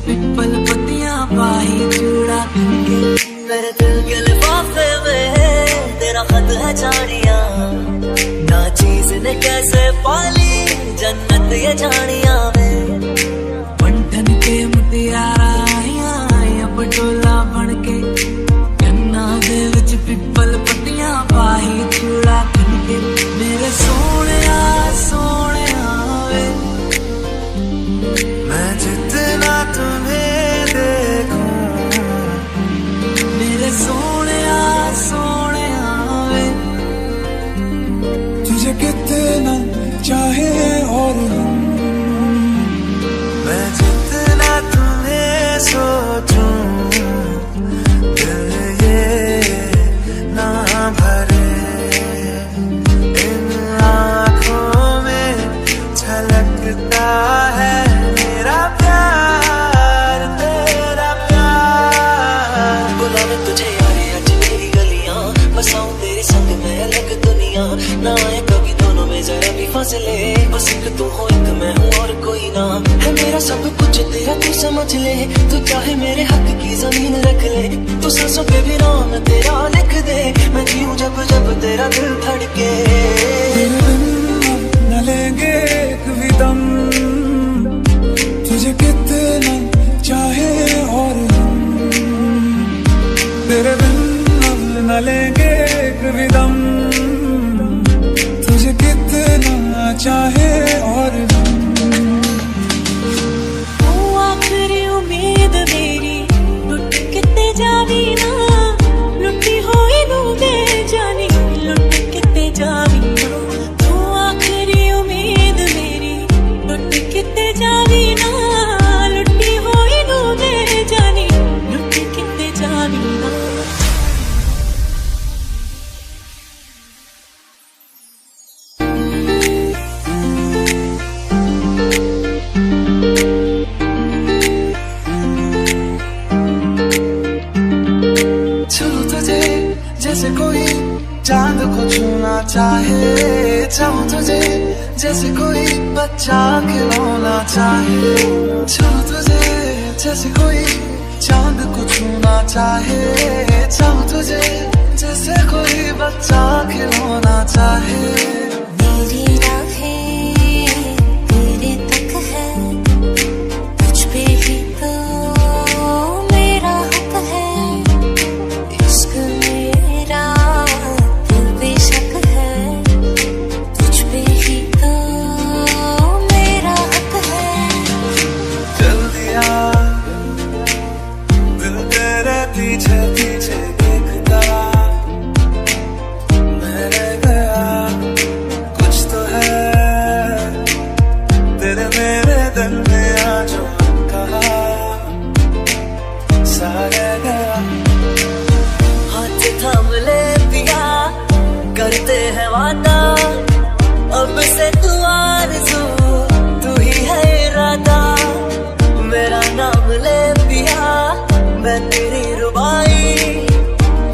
पिपल पत्तियां पाही चूड़ा के। मेरे दिल के लिफाफे में तेरा खत है जानिया, ना चीज ने कैसे पाली जन्नत ये जानिया में। बंठन के मुटियारा आया पटोला बन के, कन्ना दे विच पिपल पत्तियां पाही चूड़ा के। मेरे सोनिया सोनिया वे, मैं जितना तुम्हें देखूं, मेरे सोनिया सोनिया वे, तुझे कितना चाहे और हम, मैं जितना तुम्हें सोचूं, दिल ये ना भरे। इन आँखों में झलकता है मेरा प्यार, तेरा प्यार। बुलावे तुझे यारे आज मेरी गलियां, बसाऊं तेरे संग मैं अलग दुनिया। ना आए कभी दोनों में जरा भी फासले, बस एक तू हो एक मैं हूँ और कोई ना। है मेरा सब कुछ तेरा तू समझ ले, तू चाहे मेरे हक की जमीन रख ले। तू सांसों पे भी नाम तेरा लिख दे, मैं जीऊं जब जब तेरा दिल धड़के। तेरे बिन न लेंगे एक भी दम, तुझे कितना चाहे और हम, तेरे बिन न लेंगे एक भी दम, तुझे कितना चाहे और हम। तू आखिरी उम्मीद मेरी, लुट किते जावी ना, लुटी होई नू दे जानी, लुट किते जावी ना। तू आखिरी उम्मीद मेरी, लुट किते जावी ना, लुटी होई नू दे जानी, लुट किते जावी ना। जैसे कोई चांद को छूना चाहे, चाहूं तुझे जैसे कोई बच्चा खिलौना चाहे। चाहूं तुझे जैसे कोई चांद को छूना चाहे, चाहूं तुझे जैसे कोई बच्चा खिलौना चाहे। मेरी राहें तेरे तक है, तुझ पे ही तो मेरा हक है। इश्क मेरा दिल बेशक है, तुझ पे ही तो मेरा हक है। चल दिया दिल तेरे पीछे पीछे देखता, मैं रह गया कुछ तो है तेरे मेरे दिल में आज कहा सा रह गया। हाथ थाम ले पिया करते हैं वादा, अब से तू आरज़ू तू ही है इरादा। मेरा नाम ले पिया मैं तेरी रुबाई,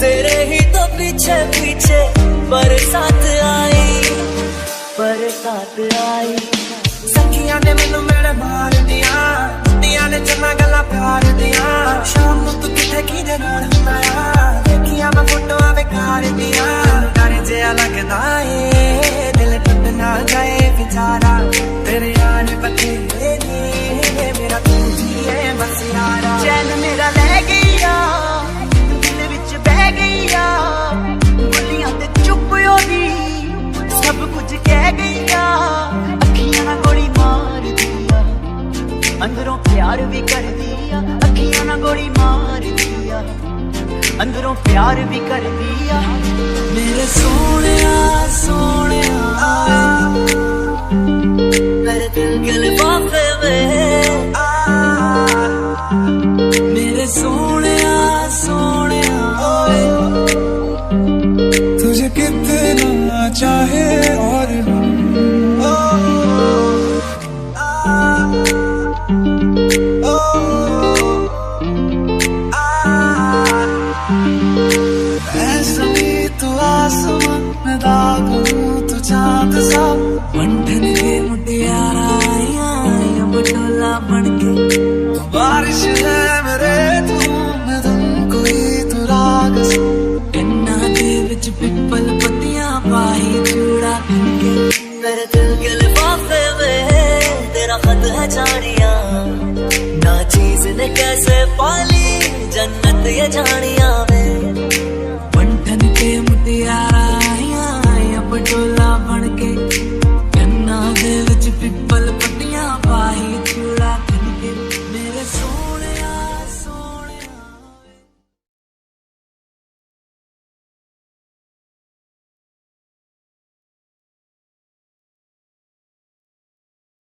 तेरे ही तो पीछे पीछे बरसात आई, बरसात आई। सखियां ने मैनू मेरे मार दिया, दिया ने चन्ना गल्लां प्यार दिया। शाम नूं तू किथे किहदे नाल हुंदा आ, देखिया मैं फोटोआं बेकार दिया। डर जिहा लगदा ए दिल टुट ना जाए बेचारा, तेरे यार बथेरे ने मेरा तू ही है बस यारा। चैन मेरा लै गईया दिल विच बह गईया, बोलियां ते चुप होगी सब कुछ कह गईया। अखियां ना गोली मार दिया, अंदरों प्यार भी कर दिया। अखियां ना गोली मार दिया, अंदरों प्यार भी कर दिया। मेरे सोनिया सोनिया मेरे दिल के लिफाफे में, मेरे सोनिया सोनिया वे, तुझे कितना चाहे और हम, ऐसा भी तू आसमां में दाग हूँ तू चांद सा। बंठन के पाही चूड़ा मेरे दिल के लिफाफे में तेरा खत है जानिया ना चीज ने कैसे पाली जन्नत ये जानिया